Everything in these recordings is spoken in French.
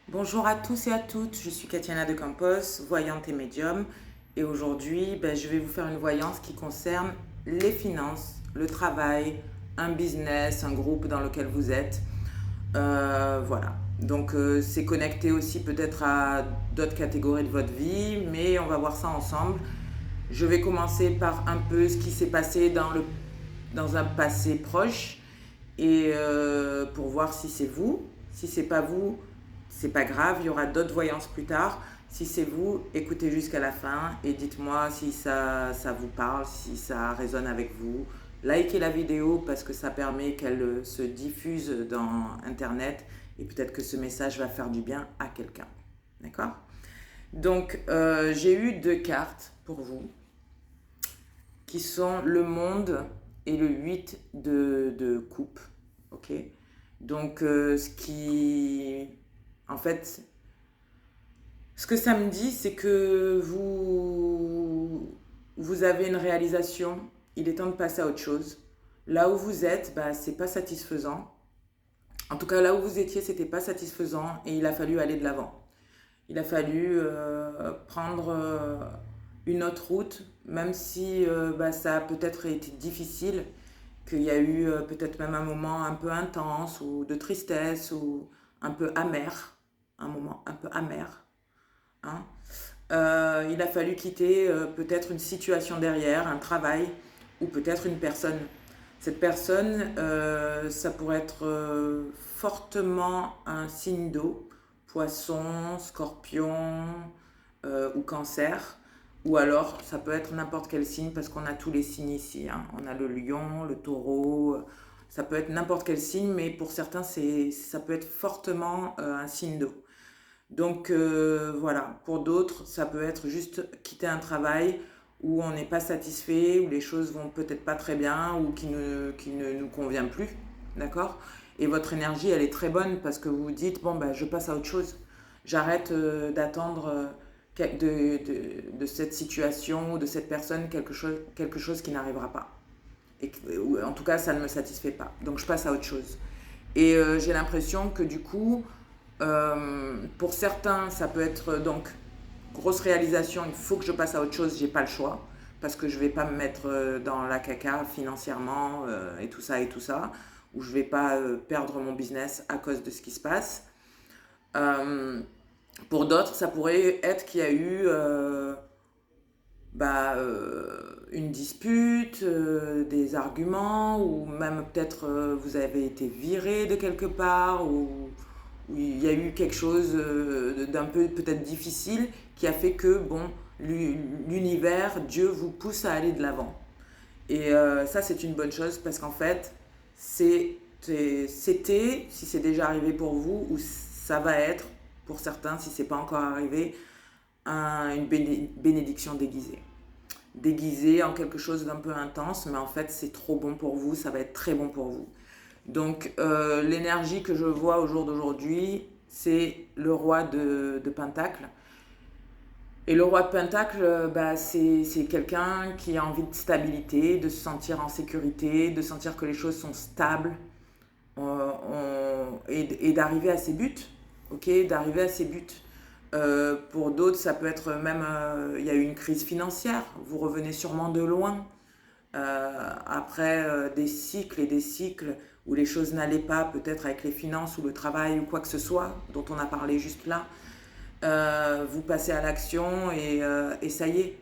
Bonjour à tous et à toutes, je suis Katiana de Campos, voyante et médium. Et aujourd'hui, je vais vous faire une voyance qui concerne les finances, le travail, un business, un groupe dans lequel vous êtes. Voilà. Donc c'est connecté aussi peut-être à d'autres catégories de votre vie, mais on va voir ça ensemble. Je vais commencer par un peu ce qui s'est passé dans un passé proche et pour voir si c'est vous. Si c'est pas vous, c'est pas grave, il y aura d'autres voyances plus tard. Si c'est vous, écoutez jusqu'à la fin et dites-moi si ça vous parle, si ça résonne avec vous. Likez la vidéo parce que ça permet qu'elle se diffuse dans Internet et peut-être que ce message va faire du bien à quelqu'un. D'accord? Donc, j'ai eu deux cartes pour vous qui sont le monde et le 8 de coupe. Ok. Donc, en fait, ce que ça me dit, c'est que vous avez une réalisation, il est temps de passer à autre chose. Là où vous êtes, c'est pas satisfaisant. En tout cas, là où vous étiez, c'était pas satisfaisant et il a fallu aller de l'avant. Il a fallu prendre une autre route, même si ça a peut-être été difficile, qu'il y a eu peut-être même un moment un peu intense ou de tristesse ou un peu amer, un moment un peu amer. Hein. Il a fallu quitter peut-être une situation derrière, un travail ou peut-être une personne. Cette personne, ça pourrait être fortement un signe d'eau, poisson, scorpion ou cancer. Ou alors, ça peut être n'importe quel signe parce qu'on a tous les signes ici. Hein. On a le lion, le taureau. Ça peut être n'importe quel signe, mais pour certains, ça peut être fortement un signe d'eau. Donc voilà, pour d'autres, ça peut être juste quitter un travail où on n'est pas satisfait, où les choses vont peut-être pas très bien ou qui ne nous convient plus, d'accord? Et votre énergie, elle est très bonne parce que vous vous dites, bon, je passe à autre chose. J'arrête d'attendre de cette situation ou de cette personne quelque chose qui n'arrivera pas. Ou en tout cas, ça ne me satisfait pas. Donc je passe à autre chose. Et j'ai l'impression que du coup, pour certains, ça peut être donc grosse réalisation, il faut que je passe à autre chose, j'ai pas le choix parce que je vais pas me mettre dans la caca financièrement et tout ça, ou je vais pas perdre mon business à cause de ce qui se passe. Euh, pour d'autres, ça pourrait être qu'il y a eu une dispute, des arguments, ou même peut-être vous avez été viré de quelque part, ou il y a eu quelque chose d'un peu peut-être difficile qui a fait que, bon, l'univers, Dieu vous pousse à aller de l'avant. Et ça, c'est une bonne chose parce qu'en fait, c'était, si c'est déjà arrivé pour vous, ou ça va être, pour certains, si c'est pas encore arrivé, une bénédiction déguisée. Déguisée en quelque chose d'un peu intense, mais en fait, c'est trop bon pour vous, ça va être très bon pour vous. Donc, l'énergie que je vois au jour d'aujourd'hui, c'est le roi de Pentacle. Et le roi de Pentacle, c'est quelqu'un qui a envie de stabilité, de se sentir en sécurité, de sentir que les choses sont stables et d'arriver à ses buts. Ok, d'arriver à ses buts. Pour d'autres, ça peut être même, il y a eu une crise financière, vous revenez sûrement de loin, après des cycles et des cycles où les choses n'allaient pas, peut-être avec les finances ou le travail ou quoi que ce soit, dont on a parlé juste là, vous passez à l'action et ça y est.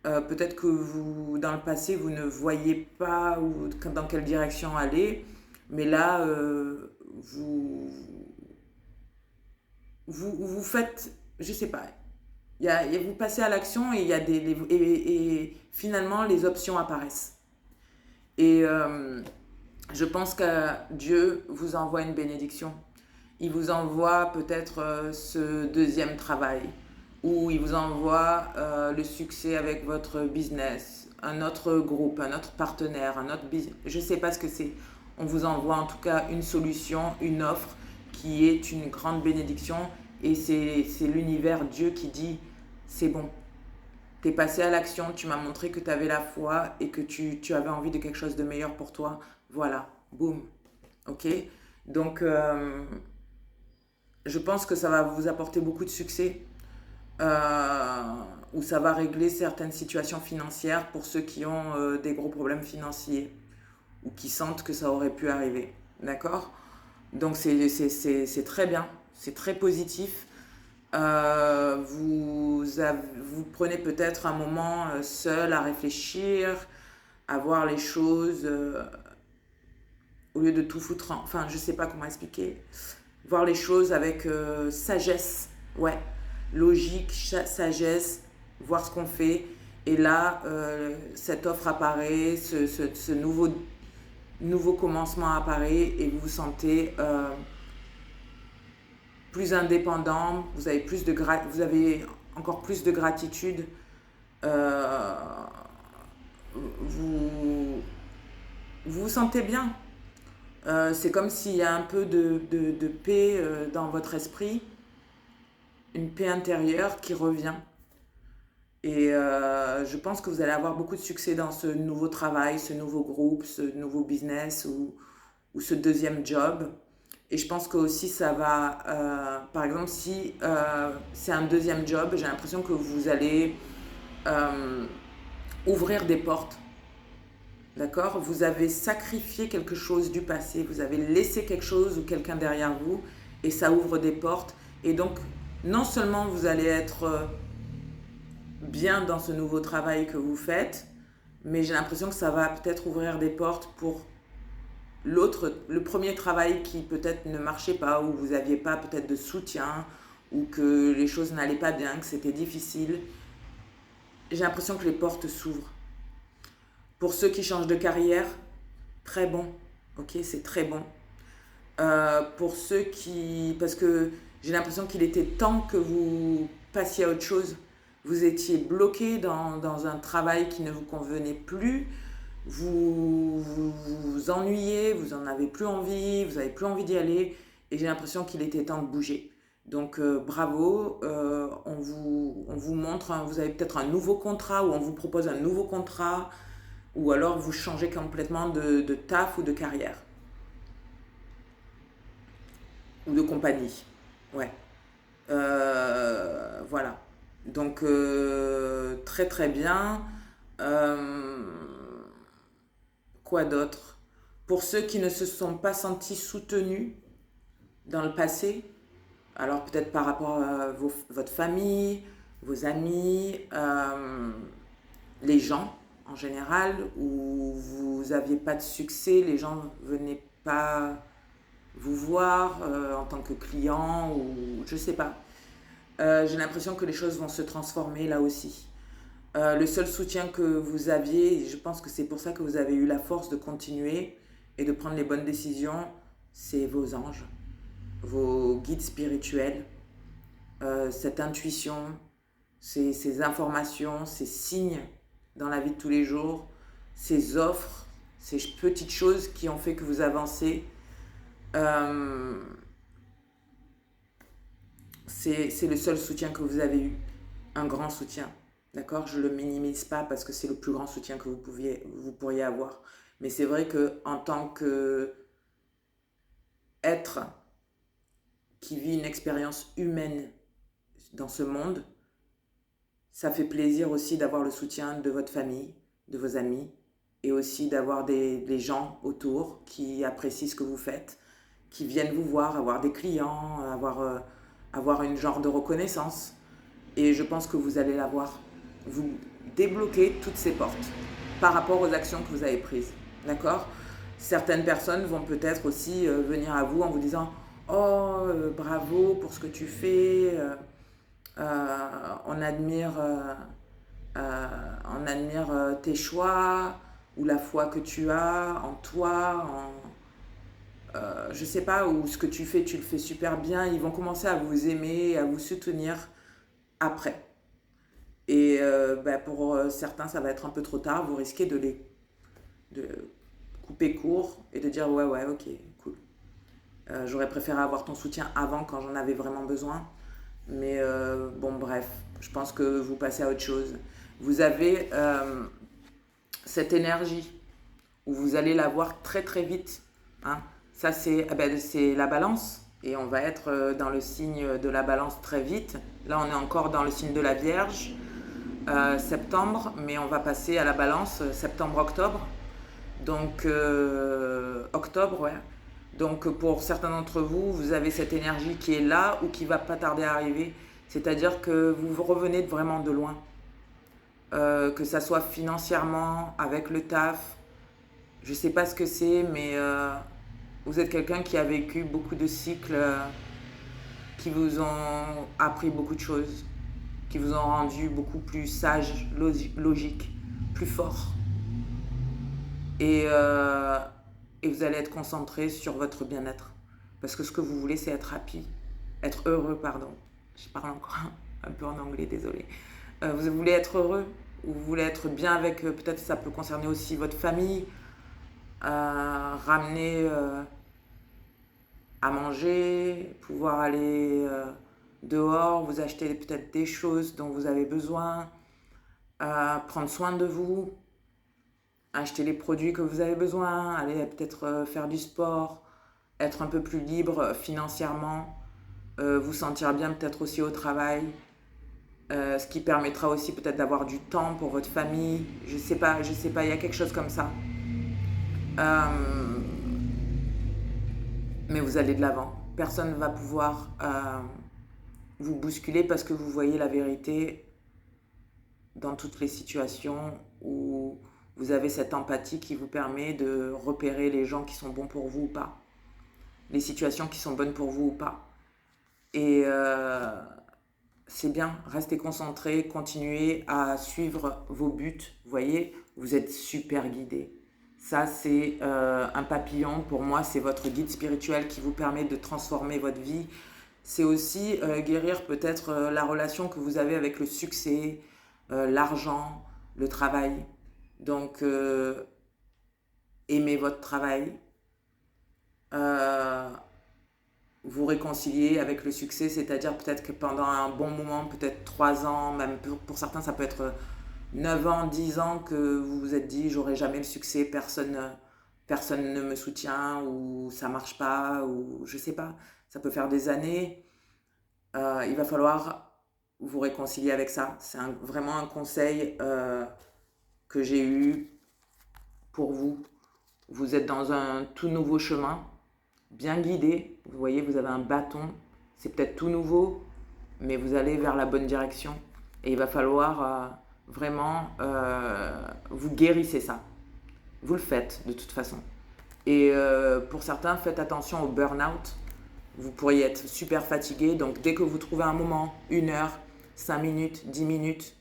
Peut-être que vous, dans le passé, vous ne voyez pas dans quelle direction aller, mais là, vous faites, je sais pas, vous passez à l'action et, il y a et finalement les options apparaissent. Et je pense que Dieu vous envoie une bénédiction. Il vous envoie peut-être ce deuxième travail, ou il vous envoie le succès avec votre business, un autre groupe, un autre partenaire, un autre business. Je ne sais pas ce que c'est. On vous envoie en tout cas une solution, une offre qui est une grande bénédiction. Et c'est l'univers, Dieu qui dit, c'est bon, t'es passé à l'action, tu m'as montré que tu avais la foi et que tu avais envie de quelque chose de meilleur pour toi. Voilà, boum. Ok. Donc, Je pense que ça va vous apporter beaucoup de succès, euh, ou ça va régler certaines situations financières pour ceux qui ont des gros problèmes financiers ou qui sentent que ça aurait pu arriver. D'accord? Donc c'est très bien, c'est très positif. Vous prenez peut-être un moment seul à réfléchir, à voir les choses au lieu de tout foutre en... Enfin, je sais pas comment expliquer. Voir les choses avec sagesse, ouais, logique, sagesse, voir ce qu'on fait. Et là, cette offre apparaît, ce nouveau commencement apparaît et vous vous sentez plus indépendant, vous avez encore plus de gratitude, euh, vous, vous vous sentez bien. C'est comme s'il y a un peu de paix dans votre esprit, une paix intérieure qui revient. Et je pense que vous allez avoir beaucoup de succès dans ce nouveau travail, ce nouveau groupe, ce nouveau business ou ce deuxième job. Et je pense que aussi ça va, par exemple, si c'est un deuxième job, j'ai l'impression que vous allez euh, ouvrir des portes. D'accord? Vous avez sacrifié quelque chose du passé, vous avez laissé quelque chose ou quelqu'un derrière vous et ça ouvre des portes. Et donc, non seulement vous allez être bien dans ce nouveau travail que vous faites, mais j'ai l'impression que ça va peut-être ouvrir des portes pour le premier travail qui peut-être ne marchait pas, ou vous n'aviez pas peut-être de soutien, ou que les choses n'allaient pas bien, que c'était difficile. J'ai l'impression que les portes s'ouvrent. Pour ceux qui changent de carrière, très bon. Ok, c'est très bon. Pour ceux qui... Parce que j'ai l'impression qu'il était temps que vous passiez à autre chose. Vous étiez bloqué dans un travail qui ne vous convenait plus. Vous ennuyez, vous en avez plus envie, vous n'avez plus envie d'y aller. Et j'ai l'impression qu'il était temps de bouger. Donc bravo, on vous montre, vous avez peut-être un nouveau contrat ou on vous propose un nouveau contrat ou alors vous changez complètement de taf ou de carrière ou de compagnie. Ouais. Voilà. Donc, très très bien. Euh, quoi d'autre? Pour ceux qui ne se sont pas sentis soutenus dans le passé, alors peut-être par rapport à votre famille, vos amis, les gens en général, où vous n'aviez pas de succès, les gens ne venaient pas vous voir en tant que client ou je sais pas. J'ai l'impression que les choses vont se transformer là aussi. Le seul soutien que vous aviez, et je pense que c'est pour ça que vous avez eu la force de continuer et de prendre les bonnes décisions, c'est vos anges, vos guides spirituels, cette intuition, ces informations, ces signes dans la vie de tous les jours, ces offres, ces petites choses qui ont fait que vous avancez. Euh, c'est le seul soutien que vous avez eu, un grand soutien. D'accord? Je ne le minimise pas parce que c'est le plus grand soutien que vous pourriez avoir. Mais c'est vrai que en tant que être qui vit une expérience humaine dans ce monde, ça fait plaisir aussi d'avoir le soutien de votre famille, de vos amis, et aussi d'avoir des gens autour qui apprécient ce que vous faites, qui viennent vous voir, avoir des clients, avoir une genre de reconnaissance. Et je pense que vous allez l'avoir. Vous débloquez toutes ces portes par rapport aux actions que vous avez prises. D'accord? Certaines personnes vont peut-être aussi venir à vous en vous disant oh, bravo pour ce que tu fais. On admire, on admire tes choix ou la foi que tu as en toi, je sais pas, ou ce que tu fais, tu le fais super bien. Ils vont commencer à vous aimer, à vous soutenir après. Et pour certains, ça va être un peu trop tard. Vous risquez de couper court et de dire ouais, ouais, ok, cool. J'aurais préféré avoir ton soutien avant quand j'en avais vraiment besoin. Mais bon, bref, je pense que vous passez à autre chose. Vous avez cette énergie où vous allez la voir très très vite. Hein. Ça, c'est la balance. Et on va être dans le signe de la balance très vite. Là, on est encore dans le signe de la Vierge, septembre, mais on va passer à la balance septembre-octobre. Donc, octobre, ouais. Donc, pour certains d'entre vous, vous avez cette énergie qui est là ou qui va pas tarder à arriver. C'est-à-dire que vous revenez vraiment de loin. Que ça soit financièrement, avec le taf. Je sais pas ce que c'est, mais vous êtes quelqu'un qui a vécu beaucoup de cycles qui vous ont appris beaucoup de choses, qui vous ont rendu beaucoup plus sage, logique, plus fort. Et, euh, et vous allez être concentré sur votre bien-être. Parce que ce que vous voulez, c'est être happy, être heureux, pardon. Je parle encore un peu en anglais, désolé. Vous voulez être heureux, ou vous voulez être bien avec, peut-être ça peut concerner aussi votre famille, ramener à manger, pouvoir aller dehors, vous acheter peut-être des choses dont vous avez besoin, prendre soin de vous, acheter les produits que vous avez besoin, aller peut-être faire du sport, être un peu plus libre financièrement, vous sentir bien peut-être aussi au travail, ce qui permettra aussi peut-être d'avoir du temps pour votre famille. Je sais pas, il y a quelque chose comme ça. Euh, mais vous allez de l'avant. Personne ne va pouvoir vous bousculer parce que vous voyez la vérité dans toutes les situations où vous avez cette empathie qui vous permet de repérer les gens qui sont bons pour vous ou pas, les situations qui sont bonnes pour vous ou pas. Et c'est bien, restez concentrés, continuez à suivre vos buts. Vous voyez, vous êtes super guidé. Ça, c'est un papillon. Pour moi, c'est votre guide spirituel qui vous permet de transformer votre vie. C'est aussi guérir peut-être la relation que vous avez avec le succès, l'argent, le travail. Donc, aimez votre travail. Euh, vous réconcilier avec le succès, c'est-à-dire peut-être que pendant un bon moment, peut-être 3 ans, même pour certains, ça peut être 9 ans, 10 ans que vous vous êtes dit, j'aurai jamais le succès, personne ne me soutient, ou ça marche pas, ou je sais pas, ça peut faire des années. Il va falloir vous réconcilier avec ça. C'est vraiment un conseil que j'ai eu pour vous. Vous êtes dans un tout nouveau chemin, bien guidé. Vous voyez, vous avez un bâton. C'est peut-être tout nouveau, mais vous allez vers la bonne direction. Et il va falloir vraiment, vous guérissez ça. Vous le faites de toute façon. Et pour certains, faites attention au burn-out. Vous pourriez être super fatigué. Donc dès que vous trouvez un moment, 1 heure, 5 minutes, 10 minutes,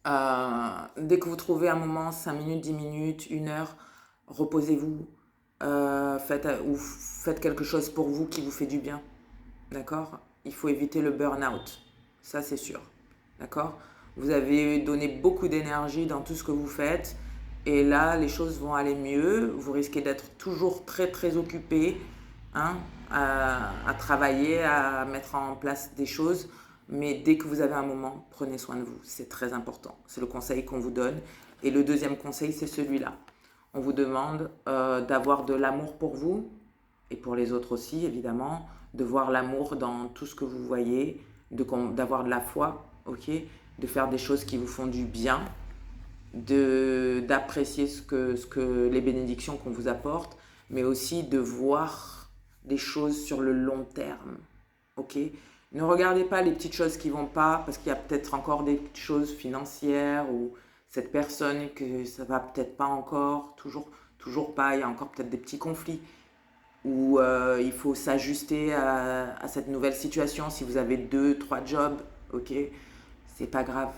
dès que vous trouvez un moment, 5 minutes, 10 minutes, 1 heure, reposez-vous. Faites quelque chose pour vous qui vous fait du bien. D'accord? Il faut éviter le burn-out. Ça, c'est sûr. D'accord? Vous avez donné beaucoup d'énergie dans tout ce que vous faites. Et là, les choses vont aller mieux. Vous risquez d'être toujours très, très occupé, hein, à travailler, à mettre en place des choses. Mais dès que vous avez un moment, prenez soin de vous. C'est très important. C'est le conseil qu'on vous donne. Et le deuxième conseil, c'est celui-là. On vous demande d'avoir de l'amour pour vous et pour les autres aussi, évidemment, de voir l'amour dans tout ce que vous voyez, d'avoir de la foi, ok, de faire des choses qui vous font du bien, d'apprécier ce que les bénédictions qu'on vous apporte, mais aussi de voir des choses sur le long terme, ok. Ne regardez pas les petites choses qui vont pas, parce qu'il y a peut-être encore des choses financières ou cette personne que ça va peut-être pas encore, toujours pas, il y a encore peut-être des petits conflits où il faut s'ajuster à cette nouvelle situation. Si vous avez 2, 3 jobs, ok, c'est pas grave,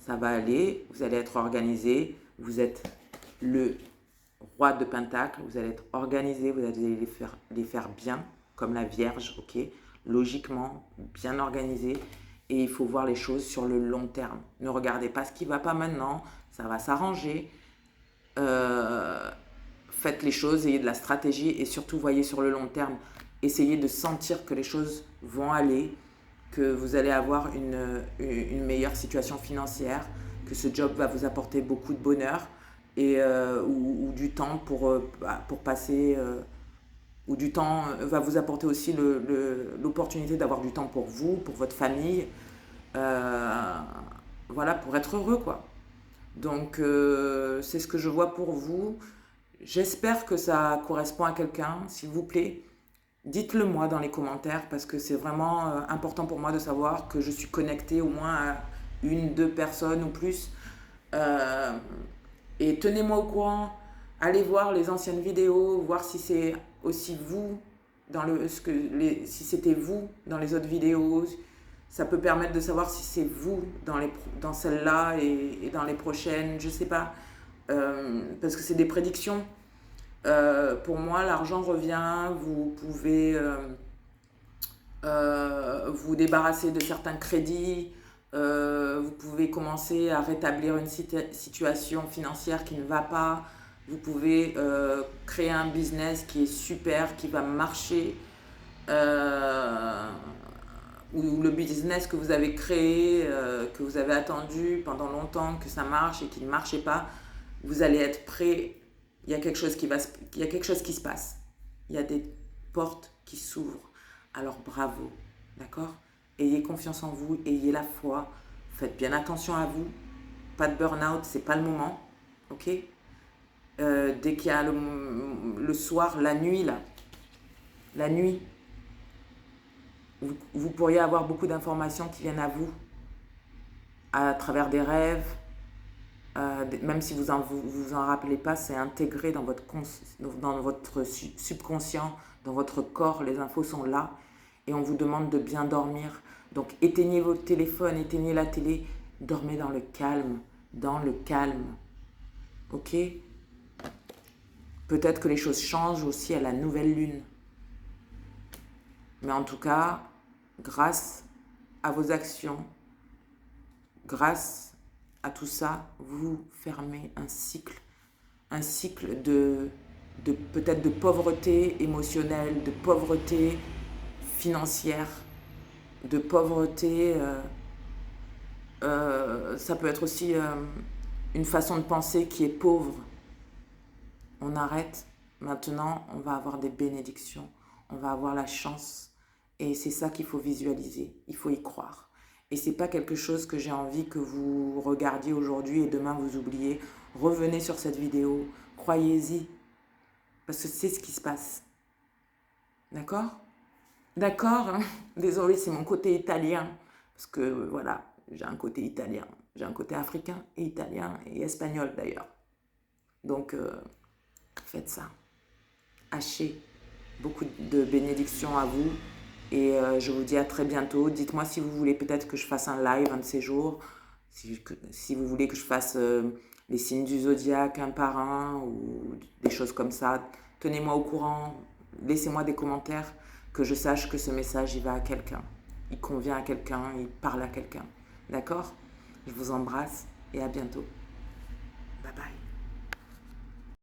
ça va aller, vous allez être organisé, vous êtes le roi de Pentacle, vous allez être organisé, vous allez les faire bien, comme la Vierge, ok, logiquement, bien organisé, et il faut voir les choses sur le long terme. Ne regardez pas ce qui ne va pas maintenant, ça va s'arranger. Faites les choses, ayez de la stratégie et surtout voyez sur le long terme. Essayez de sentir que les choses vont aller, que vous allez avoir une meilleure situation financière, que ce job va vous apporter beaucoup de bonheur et, ou du temps pour passer ou du temps, va vous apporter aussi l'opportunité d'avoir du temps pour vous, pour votre famille, euh, voilà, pour être heureux, quoi. Donc, c'est ce que je vois pour vous. J'espère que ça correspond à quelqu'un, s'il vous plaît. Dites-le moi dans les commentaires parce que c'est vraiment important pour moi de savoir que je suis connectée au moins à une, deux personnes ou plus. Euh, et tenez-moi au courant. Allez voir les anciennes vidéos, voir si c'est aussi vous si c'était vous dans les autres vidéos. Ça peut permettre de savoir si c'est vous dans celle-là et dans les prochaines. Je sais pas. Parce que c'est des prédictions. Pour moi, l'argent revient. Vous pouvez vous débarrasser de certains crédits. Vous pouvez commencer à rétablir une situation financière qui ne va pas. Vous pouvez créer un business qui est super, qui va marcher. Euh, ou le business que vous avez créé, que vous avez attendu pendant longtemps que ça marche et qui ne marchait pas, vous allez être prêt. Il y a quelque chose qui se passe. Il y a des portes qui s'ouvrent. Alors bravo, d'accord? Ayez confiance en vous, ayez la foi, faites bien attention à vous. Pas de burn-out, c'est pas le moment, ok? Dès qu'il y a le soir, la nuit là, la nuit, vous pourriez avoir beaucoup d'informations qui viennent à vous à travers des rêves, même si vous en rappelez pas, c'est intégré dans votre subconscient, dans votre corps, les infos sont là et on vous demande de bien dormir. Donc éteignez votre téléphone, éteignez la télé, dormez dans le calme, ok? Peut-être que les choses changent aussi à la nouvelle lune. Mais en tout cas, grâce à vos actions, grâce à tout ça, vous fermez un cycle peut-être de pauvreté émotionnelle, de pauvreté financière, de pauvreté. Ça peut être aussi une façon de penser qui est pauvre. On arrête. Maintenant, on va avoir des bénédictions. On va avoir la chance. Et c'est ça qu'il faut visualiser. Il faut y croire. Et c'est pas quelque chose que j'ai envie que vous regardiez aujourd'hui et demain vous oubliez. Revenez sur cette vidéo. Croyez-y. Parce que c'est ce qui se passe. D'accord? D'accord, hein. Désolée, c'est mon côté italien. Parce que voilà, j'ai un côté italien. J'ai un côté africain et italien et espagnol d'ailleurs. Donc, faites ça. Hachez. Beaucoup de bénédictions à vous. Et je vous dis à très bientôt. Dites-moi si vous voulez peut-être que je fasse un live un de ces jours. Si vous voulez que je fasse les signes du zodiaque un par un ou des choses comme ça. Tenez-moi au courant. Laissez-moi des commentaires que je sache que ce message, il va à quelqu'un. Il convient à quelqu'un, il parle à quelqu'un. D'accord? Je vous embrasse et à bientôt. Bye bye.